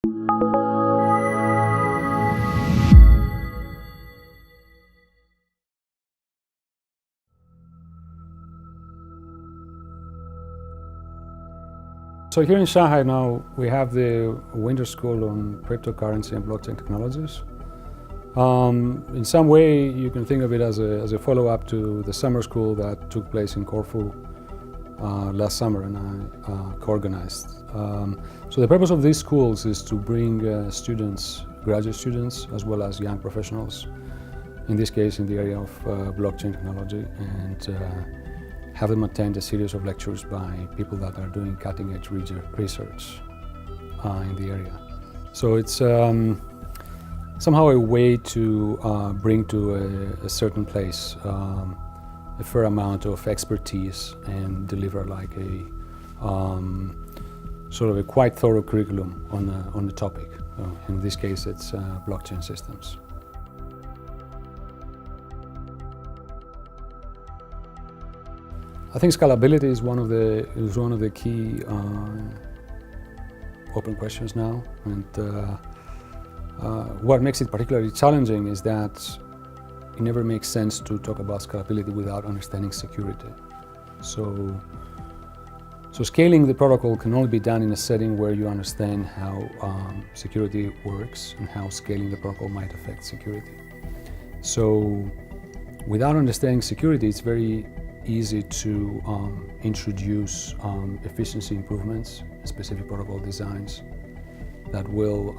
So here in Shanghai now, we have the winter school on cryptocurrency and blockchain technologies. In some way, you can think of it as a follow-up to the summer school that took place in Corfu last summer, and I co-organized. So the purpose of these schools is to bring students, graduate students, as well as young professionals, in this case in the area of blockchain technology, and have them attend a series of lectures by people that are doing cutting-edge research in the area. So it's somehow a way to bring to a certain place a fair amount of expertise and deliver like a sort of a quite thorough curriculum on the topic. In this case, it's blockchain systems. I think scalability is one of the key open questions now, and what makes it particularly challenging is that it never makes sense to talk about scalability without understanding security. So scaling the protocol can only be done in a setting where you understand how security works and how scaling the protocol might affect security. So without understanding security, it's very easy to introduce efficiency improvements, specific protocol designs that will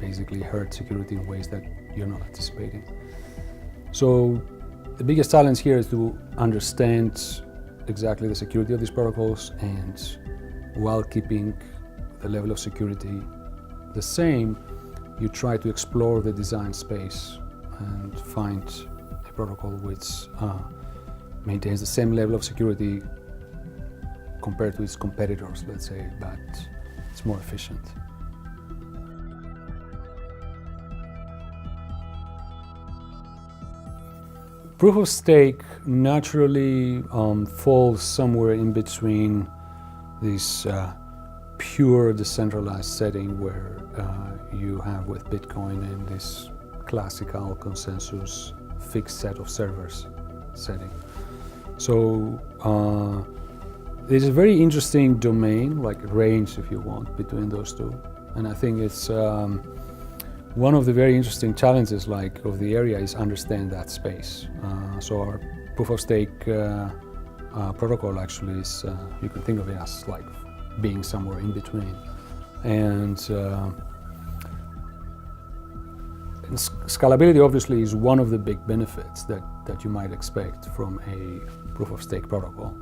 basically hurt security in ways that you're not anticipating. So the biggest challenge here is to understand exactly the security of these protocols, and while keeping the level of security the same, you try to explore the design space and find a protocol which maintains the same level of security compared to its competitors, let's say, but it's more efficient. Proof of stake naturally falls somewhere in between this pure decentralized setting where you have with Bitcoin and this classical consensus fixed set of servers setting. So there's a very interesting domain, like range if you want, between those two. And I think it's one of the very interesting challenges of the area is understand that space. So our proof of stake protocol actually is, you can think of it as like being somewhere in between. And scalability obviously is one of the big benefits that you might expect from a proof of stake protocol.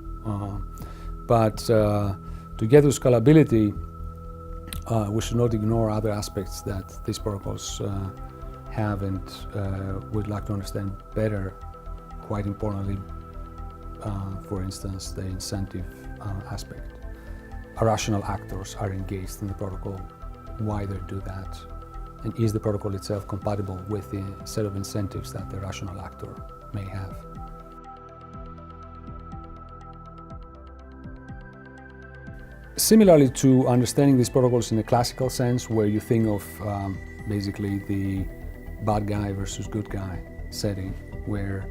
But to get to scalability, we should not ignore other aspects that these protocols have and would like to understand better. Quite importantly, for instance, the incentive aspect. Irrational actors are engaged in the protocol, why they do that, and is the protocol itself compatible with the set of incentives that the rational actor may have. Similarly to understanding these protocols in a classical sense, where you think of basically the bad guy versus good guy setting, where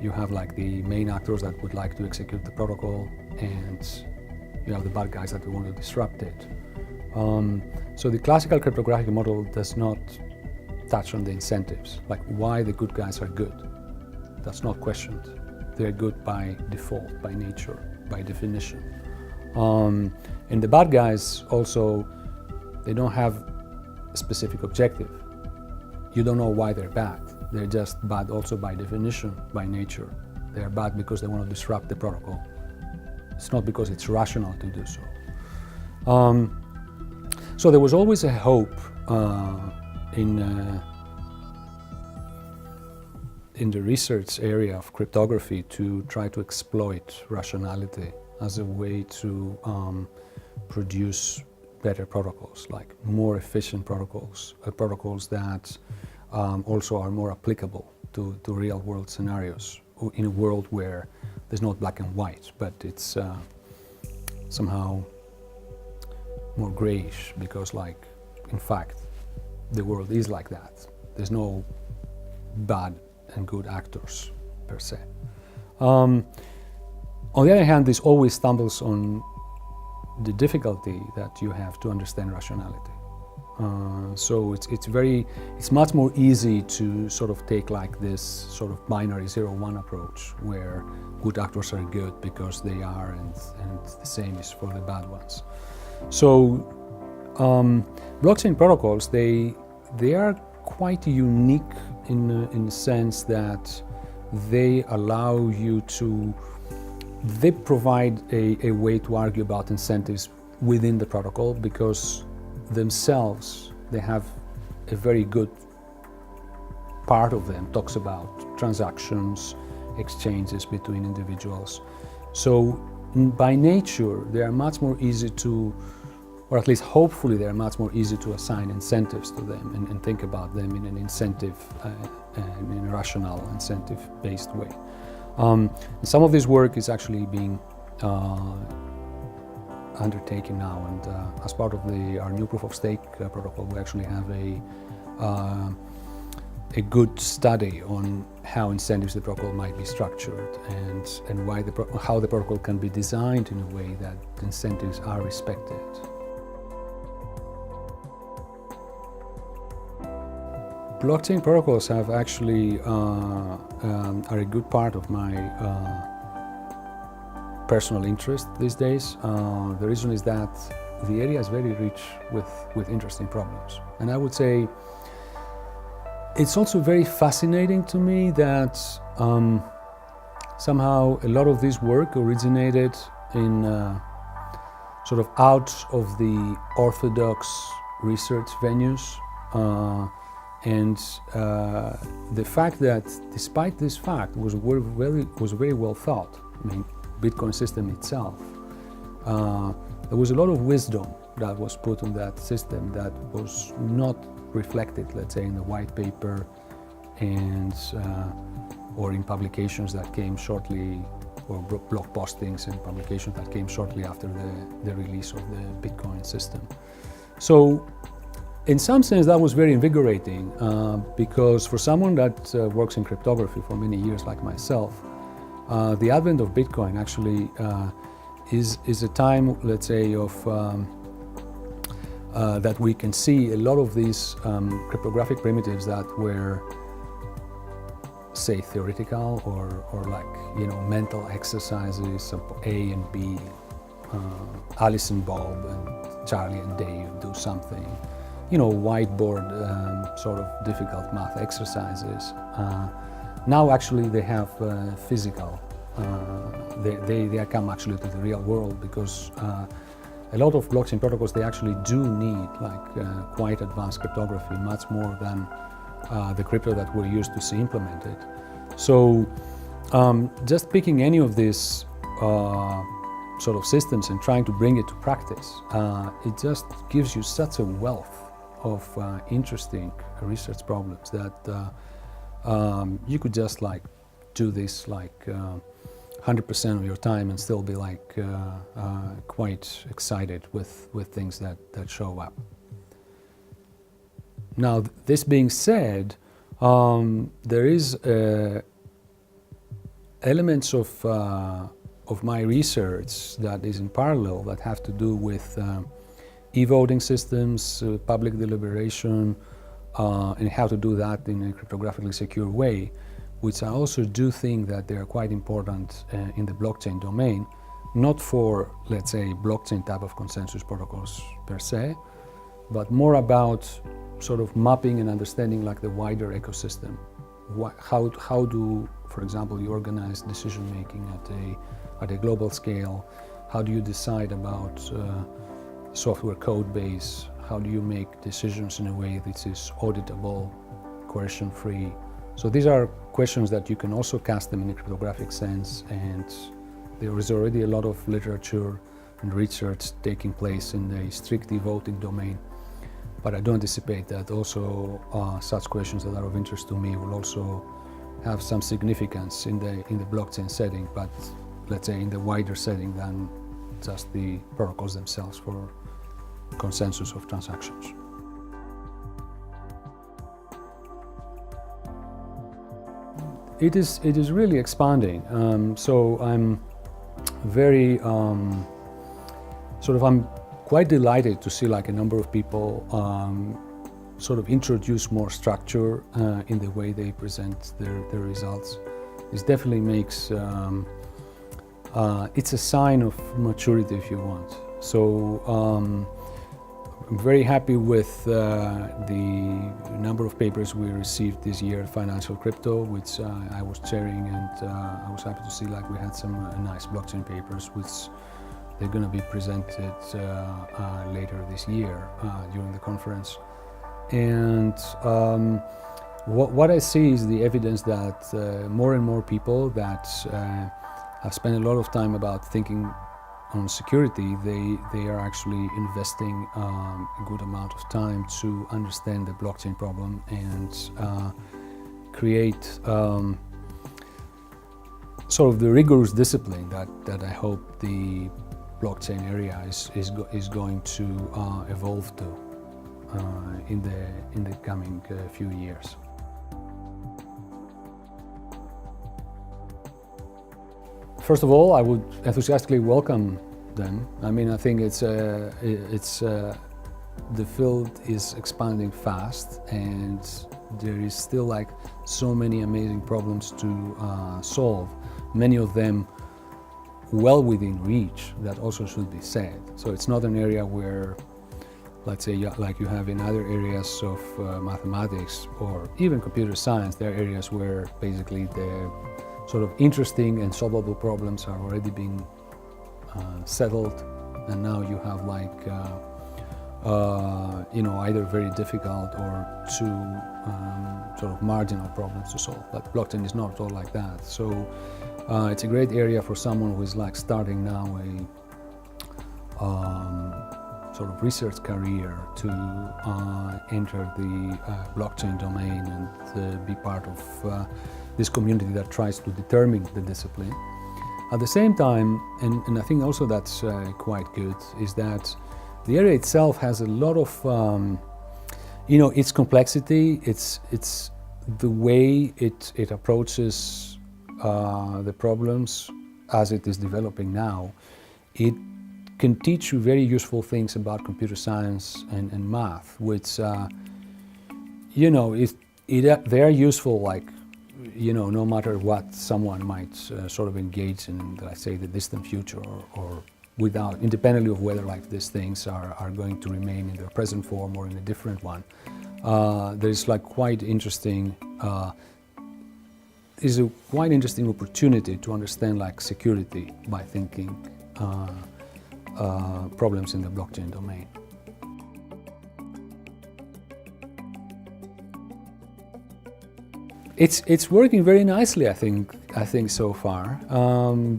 you have like the main actors that would like to execute the protocol, and you have the bad guys that want to disrupt it. So the classical cryptographic model does not touch on the incentives, like why the good guys are good. That's not questioned. They're good by default, by nature, by definition. And the bad guys also, they don't have a specific objective. You don't know why they're bad. They're just bad also by definition, by nature. They're bad because they want to disrupt the protocol. It's not because it's rational to do so. So there was always a hope in the research area of cryptography to try to exploit rationality as a way to produce better protocols, like more efficient protocols, protocols that also are more applicable to real-world scenarios, in a world where there's not black and white, but it's somehow more grayish, because like in fact, the world is like that. There's no bad and good actors per se. On the other hand, this always stumbles on the difficulty that you have to understand rationality. So it's much more easy to sort of take like this sort of binary 0-1 approach, where good actors are good because they are, and the same is for the bad ones. So blockchain protocols, they are quite unique in the sense that they allow you to, they provide a way to argue about incentives within the protocol, because themselves they have a very good part of them talks about transactions, exchanges between individuals. So by nature they are much more easy to, or at least hopefully they are much more easy to assign incentives to them and think about them in an incentive, in a rational incentive-based way. Some of this work is actually being undertaken now, and as part of our new proof of stake protocol, we actually have a good study on how incentives the protocol might be structured, and why how the protocol can be designed in a way that incentives are respected. Blockchain protocols have actually are a good part of my personal interest these days. The reason is that the area is very rich with interesting problems, and I would say it's also very fascinating to me that somehow a lot of this work originated in sort of out of the orthodox research venues. And the fact that, despite this fact, was very well thought. I mean, Bitcoin system itself, there was a lot of wisdom that was put on that system that was not reflected, let's say, in the white paper and or in publications that came shortly, or blog postings and publications that came shortly after the release of the Bitcoin system. So, in some sense, that was very invigorating, because for someone that works in cryptography for many years, like myself, the advent of Bitcoin actually is a time, let's say, of that we can see a lot of these cryptographic primitives that were, say, theoretical or like, you know, mental exercises of A and B, Alice and Bob and Charlie and Dave do something. You know, whiteboard sort of difficult math exercises. Now actually they have physical, they come actually to the real world, because a lot of blockchain protocols, they actually do need like quite advanced cryptography, much more than the crypto that we're used to see implemented. So just picking any of these sort of systems and trying to bring it to practice, it just gives you such a wealth of interesting research problems that you could just like do this like 100% of your time and still be like quite excited with things that show up. Now, this being said, there is elements of my research that is in parallel that have to do with e-voting systems, public deliberation, and how to do that in a cryptographically secure way, which I also do think that they are quite important in the blockchain domain, not for, let's say, blockchain type of consensus protocols per se, but more about sort of mapping and understanding like the wider ecosystem. How do, for example, you organize decision making at a global scale? How do you decide about software code base? How do you make decisions in a way that is auditable, coercion-free? So these are questions that you can also cast them in a cryptographic sense, and there is already a lot of literature and research taking place in the strict e-voting domain. But I do anticipate that also such questions that are of interest to me will also have some significance in the blockchain setting, but let's say in the wider setting than just the protocols themselves for consensus of transactions. it is really expanding. So I'm very I'm quite delighted to see like a number of people sort of introduce more structure in the way they present their results. This definitely makes it's a sign of maturity, if you want. So I'm very happy with the number of papers we received this year at Financial Crypto, which I was chairing, and I was happy to see like we had some nice blockchain papers, which they're going to be presented later this year during the conference. And what I see is the evidence that more and more people that have spent a lot of time about thinking on security, they are actually investing a good amount of time to understand the blockchain problem and create sort of the rigorous discipline that I hope the blockchain area is going to evolve to in the coming few years. First of all, I would enthusiastically welcome them. I mean, I think the field is expanding fast, and there is still like so many amazing problems to solve. Many of them well within reach, that also should be said. So it's not an area where, let's say, like you have in other areas of mathematics or even computer science, there are areas where basically the sort of interesting and solvable problems are already being settled, and now you have like either very difficult or too sort of marginal problems to solve. But blockchain is not at all like that. So it's a great area for someone who is like starting now a sort of research career to enter the blockchain domain and be part of this community that tries to determine the discipline. At the same time, and I think also that's quite good, is that the area itself has a lot of, its complexity, it's the way it approaches the problems as it is developing now. It can teach you very useful things about computer science and math, which, they are useful, like, no matter what someone might sort of engage in, let's say, the distant future, or without, independently of whether like these things are going to remain in their present form or in a different one. There's like quite interesting, is a quite interesting opportunity to understand like security by thinking problems in the blockchain domain. It's working very nicely, I think so far,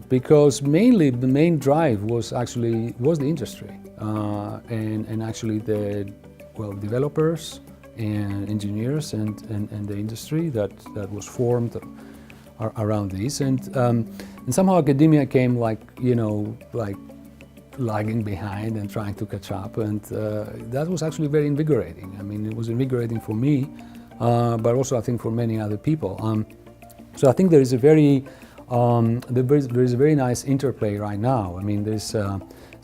because mainly the main drive was the industry and actually the developers and engineers and the industry that was formed around these, and somehow academia came like lagging behind and trying to catch up, and that was actually very invigorating. I mean, it was invigorating for me. But also I think for many other people. So I think there is a very nice interplay right now. I mean, it's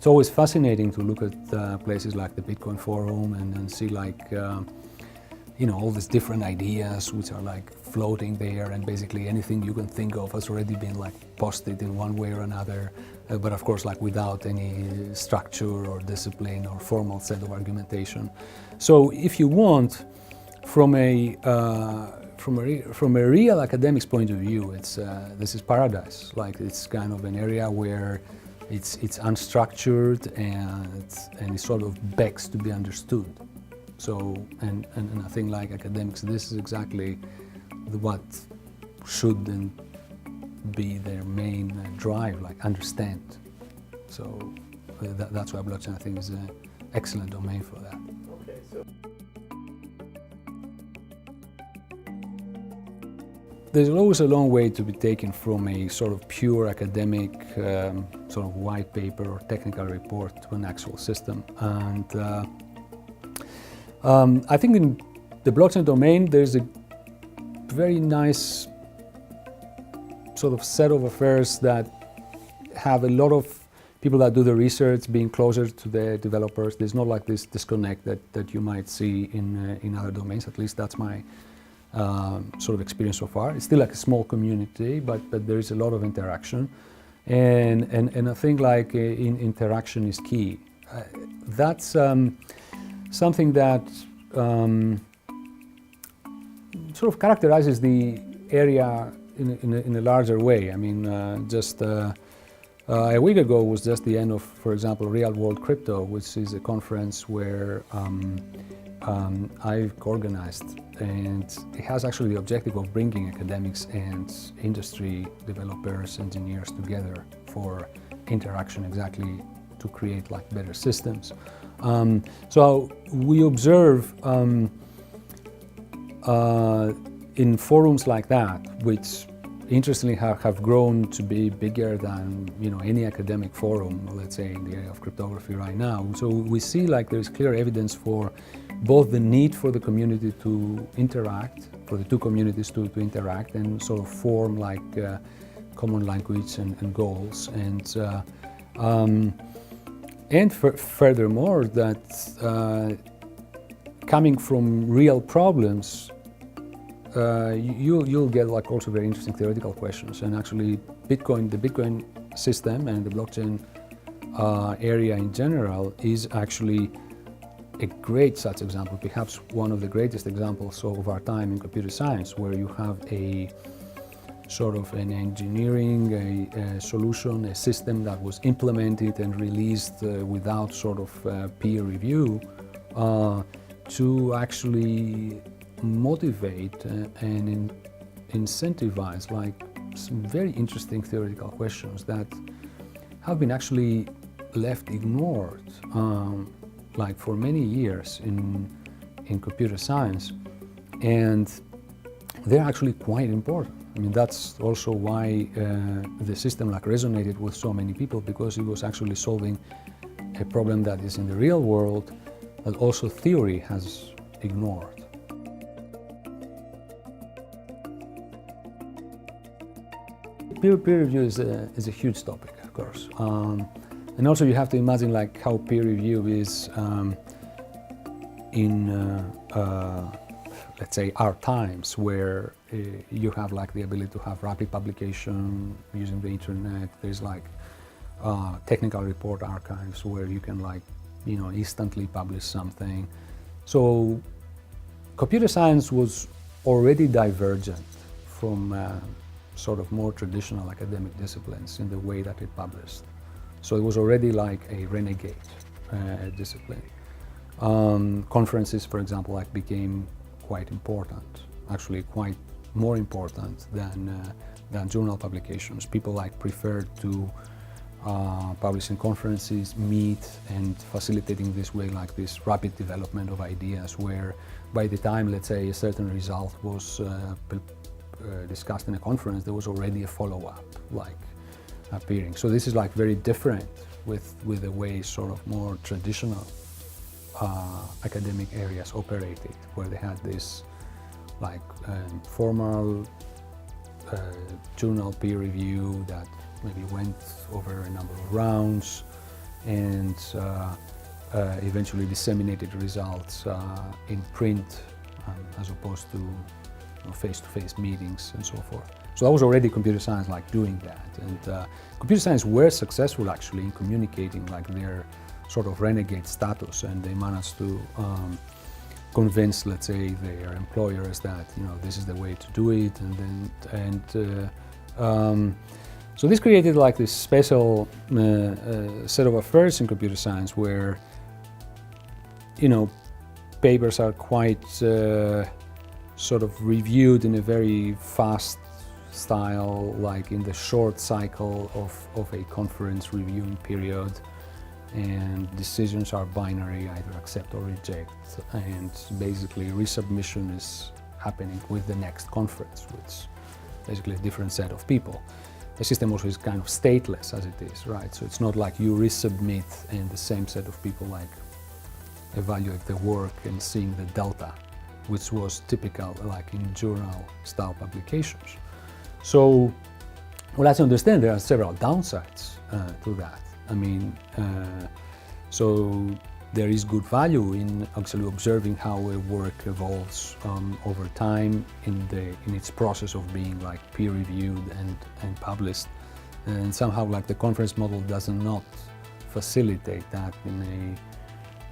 always fascinating to look at places like the Bitcoin Forum and see like all these different ideas which are like floating there, and basically anything you can think of has already been like posted in one way or another, but of course like without any structure or discipline or formal set of argumentation. So if you want, from a real academic's point of view, this is paradise. Like, it's kind of an area where it's unstructured and it sort of begs to be understood. So and I think like academics, this is exactly what should then be their main drive, like understand. So that's why blockchain, I think, is an excellent domain for that. Okay, so there's always a long way to be taken from a sort of pure academic sort of white paper or technical report to an actual system. And I think in the blockchain domain there's a very nice sort of set of affairs that have a lot of people that do the research being closer to the developers. There's not like this disconnect that you might see in other domains. At least that's my sort of experience so far. It's still like a small community, but there is a lot of interaction, and I think like interaction is key. That's something that sort of characterizes the area in a larger way. I mean, just a week ago was just the end of, for example, Real World Crypto, which is a conference where I've organized, and it has actually the objective of bringing academics and industry developers, engineers together for interaction, exactly to create like better systems. So we observe in forums like that, which interestingly have grown to be bigger than any academic forum, let's say in the area of cryptography right now. So we see like there's clear evidence for both the need for the community to interact, for the two communities to interact and sort of form like common language and goals, and furthermore that coming from real problems, you'll get like also very interesting theoretical questions. And actually the Bitcoin system and the blockchain area in general is actually a great such example, perhaps one of the greatest examples of our time in computer science, where you have a sort of an engineering, a solution, a system that was implemented and released without sort of peer review to actually motivate and incentivize like some very interesting theoretical questions that have been actually left ignored like for many years in computer science, and they're actually quite important. I mean, that's also why the system like resonated with so many people, because it was actually solving a problem that is in the real world that also theory has ignored. Peer review is a huge topic, of course. And also you have to imagine like how peer review is in let's say our times, where you have like the ability to have rapid publication using the internet. There's like technical report archives where you can like instantly publish something. So computer science was already divergent from sort of more traditional academic disciplines in the way that it published. So it was already like a renegade discipline. Conferences, for example, like became quite important, actually quite more important than journal publications. People like preferred to publish in conferences, meet, and facilitating this way like this rapid development of ideas, where by the time, let's say, a certain result was discussed in a conference, there was already a follow-up like appearing. So this is like very different with the way sort of more traditional academic areas operated, where they had this like formal journal peer review that maybe went over a number of rounds and eventually disseminated results in print as opposed to face-to-face meetings and so forth. So that was already computer science like doing that, and computer science were successful actually in communicating like their sort of renegade status, and they managed to convince, let's say, their employers that this is the way to do it, so this created like this special set of affairs in computer science where papers are quite sort of reviewed in a very fast style, like in the short cycle of a conference reviewing period, and decisions are binary, either accept or reject, and basically resubmission is happening with the next conference, which basically a different set of people. The system also is kind of stateless as it is, right? So it's not like you resubmit and the same set of people like evaluate the work and seeing the delta, which was typical like in journal style publications. So Well, as you understand, there are several downsides to that. I mean, so there is good value in actually observing how a work evolves over time in its process of being like peer-reviewed and published. And somehow, like, the conference model does not facilitate that in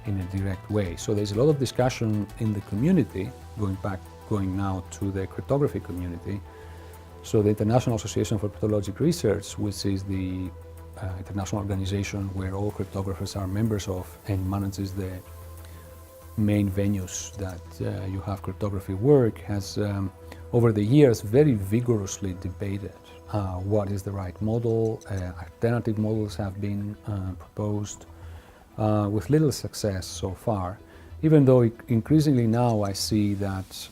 a direct way. So there's a lot of discussion in the community, going now to the cryptography community. So the International Association for Cryptologic Research, which is the international organization where all cryptographers are members of and manages the main venues that you have cryptography work, has over the years very vigorously debated what is the right model. Alternative models have been proposed with little success so far, even though increasingly now I see that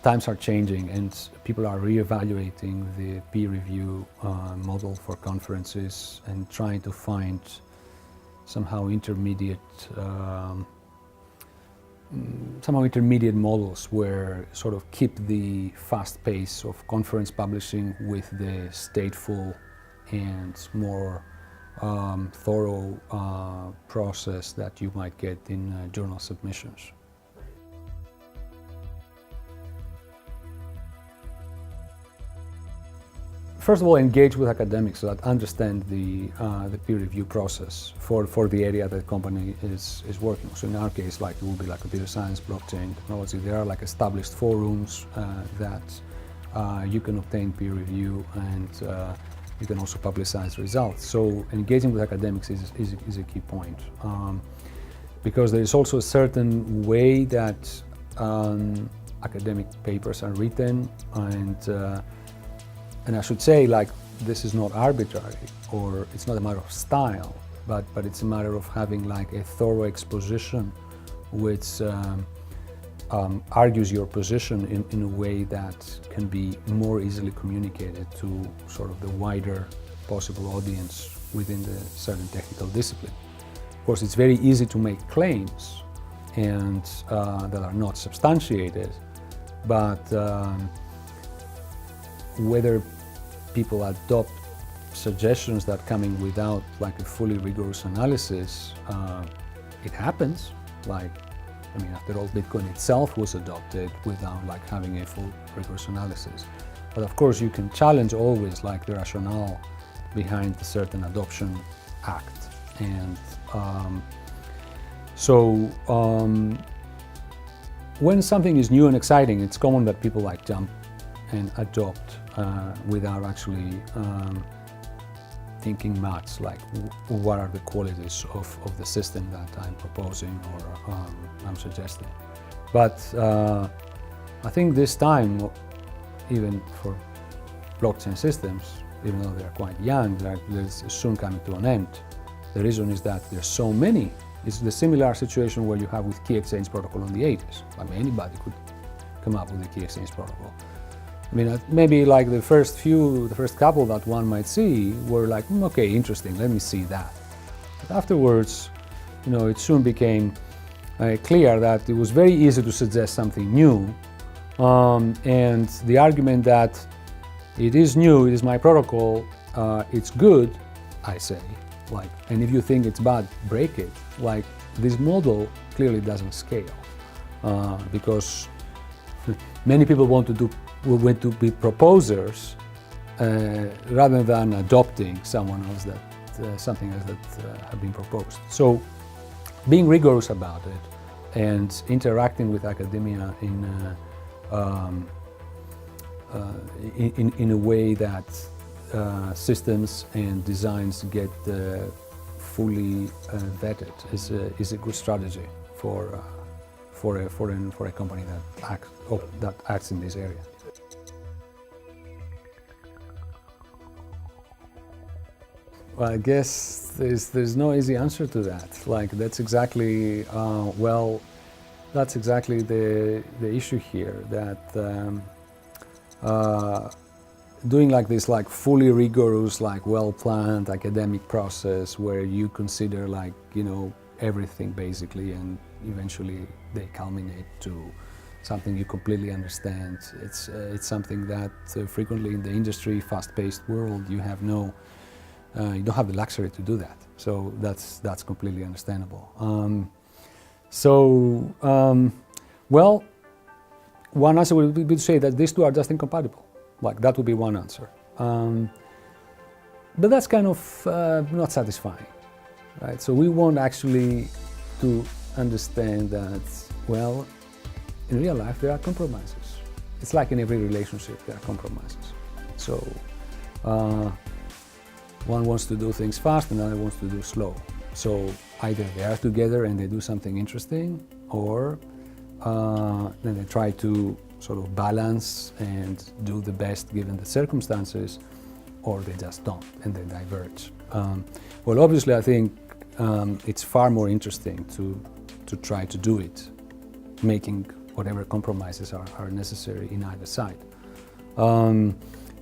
times are changing and people are re-evaluating the peer review model for conferences and trying to find somehow intermediate models where sort of keep the fast pace of conference publishing with the stateful and more thorough process that you might get in journal submissions. First of all, engage with academics that understand the peer review process for the area that the company is working. So in our case, like, it will be like computer science, blockchain technology. There are like established forums that you can obtain peer review, and you can also publicize results. So engaging with academics is a key point, because there is also a certain way that academic papers are written, and I should say, like, this is not arbitrary, or it's not a matter of style, but it's a matter of having like a thorough exposition which argues your position in a way that can be more easily communicated to sort of the wider possible audience within the certain technical discipline. Of course, it's very easy to make claims and that are not substantiated, but whether people adopt suggestions that come in without like a fully rigorous analysis, it happens. Like, I mean, after all, Bitcoin itself was adopted without like having a full rigorous analysis. But of course, you can challenge always like the rationale behind a certain adoption act. And when something is new and exciting, it's common that people like jump and adopt without actually thinking much like what are the qualities of the system that I'm proposing or I'm suggesting. But I think this time, even for blockchain systems, even though they're quite young, they're soon coming to an end. The reason is that there's so many. It's the similar situation where you have with key exchange protocol in the 80s. I mean, anybody could come up with a key exchange protocol. I mean, maybe like the first couple that one might see were like, okay, interesting, let me see that. But afterwards, you know, it soon became clear that it was very easy to suggest something new. And the argument that it is new, it is my protocol, it's good, I say, like, and if you think it's bad, break it. Like, this model clearly doesn't scale because many people want to be proposers rather than adopting something else that have been proposed. So being rigorous about it and interacting with academia in a way that systems and designs get fully vetted is a good strategy for a company that acts in this area. Well, I guess there's no easy answer to that. Like, that's exactly that's exactly the issue here. That doing like this, like fully rigorous, like well-planned academic process where you consider like, you know, everything basically, and eventually they culminate to something you completely understand. It's something that frequently in the industry, fast-paced world, you don't have the luxury to do that. So that's completely understandable. Well, one answer would be to say that these two are just incompatible. Like, that would be one answer. But that's kind of not satisfying, right? So we want actually to understand that, well, in real life there are compromises. It's like in every relationship, there are compromises. So one wants to do things fast, and another wants to do slow. So either they are together and they do something interesting, or then they try to sort of balance and do the best given the circumstances, or they just don't and they diverge. Well, obviously, I think it's far more interesting to try to do it, making whatever compromises are necessary in either side.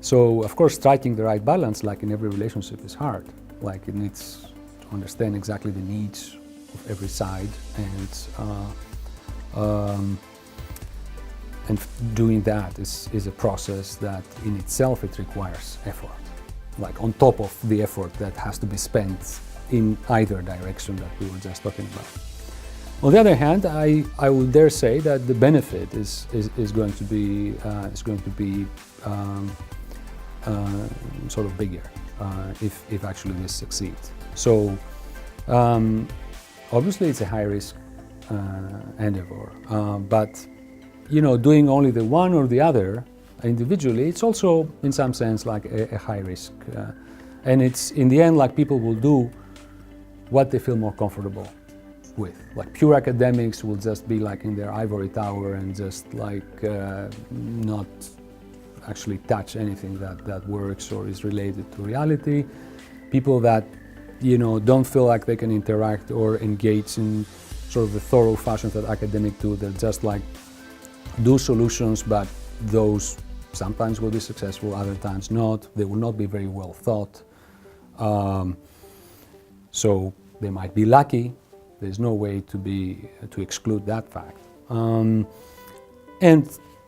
So, of course, striking the right balance, like in every relationship, is hard. Like, it needs to understand exactly the needs of every side, and doing that is a process that in itself it requires effort, like on top of the effort that has to be spent in either direction that we were just talking about. On the other hand, I would dare say that the benefit is going to be sort of bigger if actually this succeeds. So obviously it's a high risk endeavor, but doing only the one or the other individually, it's also in some sense like a high risk, and it's in the end like people will do what they feel more comfortable with. Like pure academics will just be like in their ivory tower and just like not actually touch anything that works or is related to reality. People that don't feel like they can interact or engage in sort of the thorough fashion that academics do, they'll just like do solutions, but those sometimes will be successful, other times not. They will not be very well thought. So they might be lucky. There's no way to exclude that fact. And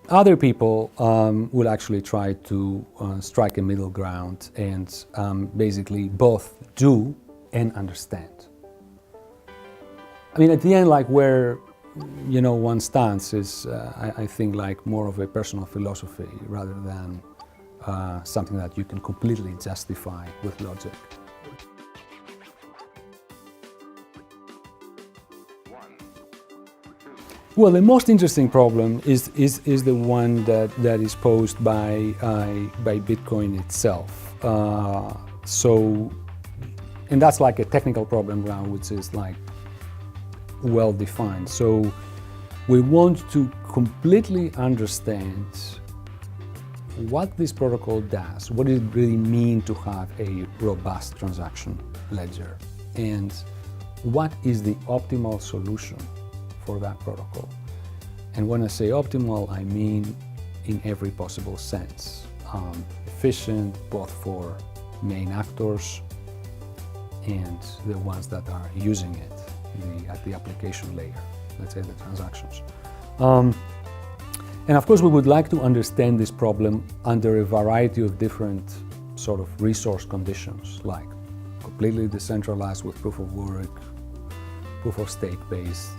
other people will actually try to strike a middle ground and basically both do and understand. I mean, at the end, like where one stance is, I think, like more of a personal philosophy rather than something that you can completely justify with logic. Well, the most interesting problem is the one that is posed by Bitcoin itself. And that's like a technical problem now, which is like well defined. So we want to completely understand what this protocol does, what does it really mean to have a robust transaction ledger, and what is the optimal solution for that protocol. And when I say optimal, I mean in every possible sense. Efficient, both for main actors and the ones that are using it at the application layer, let's say the transactions. And of course, we would like to understand this problem under a variety of different sort of resource conditions, like completely decentralized with proof of work, proof of stake based,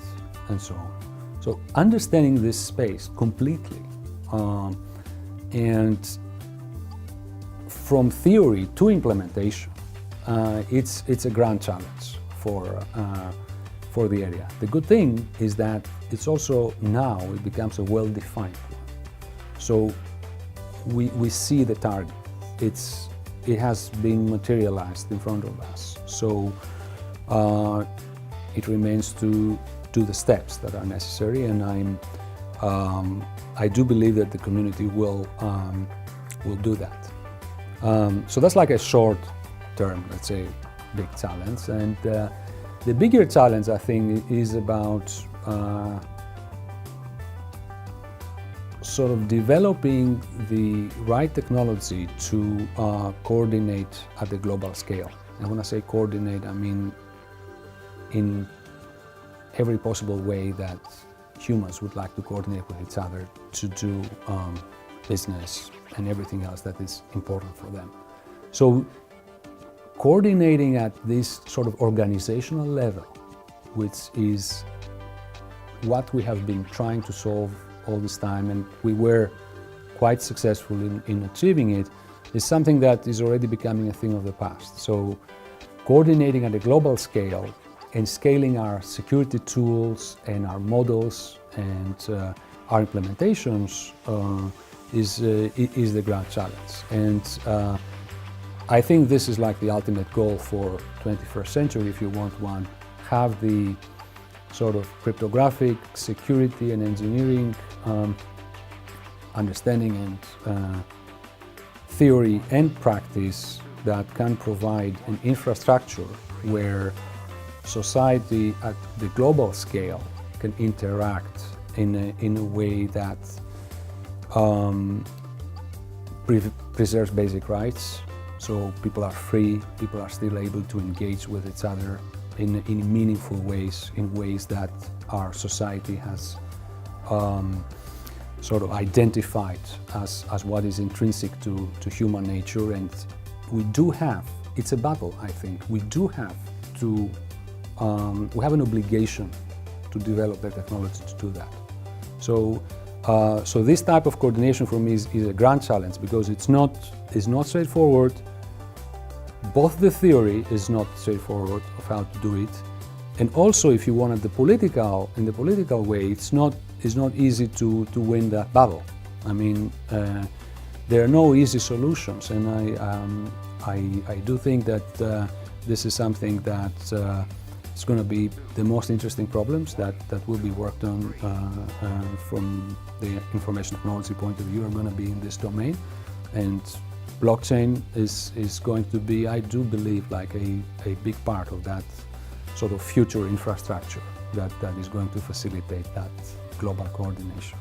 and so on. So understanding this space completely, and from theory to implementation, it's a grand challenge for the area. The good thing is that it's also now it becomes a well-defined one. So we see the target. It has been materialized in front of us. So it remains to do the steps that are necessary, and I do believe that the community will do that. So that's like a short term, let's say, big challenge. And the bigger challenge, I think, is about sort of developing the right technology to coordinate at the global scale. And when I say coordinate, I mean in every possible way that humans would like to coordinate with each other to do business and everything else that is important for them. So coordinating at this sort of organizational level, which is what we have been trying to solve all this time, and we were quite successful in achieving it, is something that is already becoming a thing of the past. So coordinating at a global scale and scaling our security tools and our models and our implementations is the grand challenge. And I think this is like the ultimate goal for 21st century, if you want one. Have the sort of cryptographic, security and engineering understanding and theory and practice that can provide an infrastructure where society at the global scale can interact in a way that preserves basic rights. So people are free, people are still able to engage with each other in meaningful ways, in ways that our society has sort of identified as what is intrinsic to human nature. And we do have, it's a battle, I think, we do have to, we have an obligation to develop the technology to do that. So, so this type of coordination for me is a grand challenge, because it's not straightforward. Both the theory is not straightforward of how to do it, and also if you want in the political way, it's not easy to win that battle. I mean, there are no easy solutions, and I do think that this is something that it's going to be the most interesting problems that will be worked on from the information technology point of view are going to be in this domain. And blockchain is going to be, I do believe, like a big part of that sort of future infrastructure that is going to facilitate that global coordination.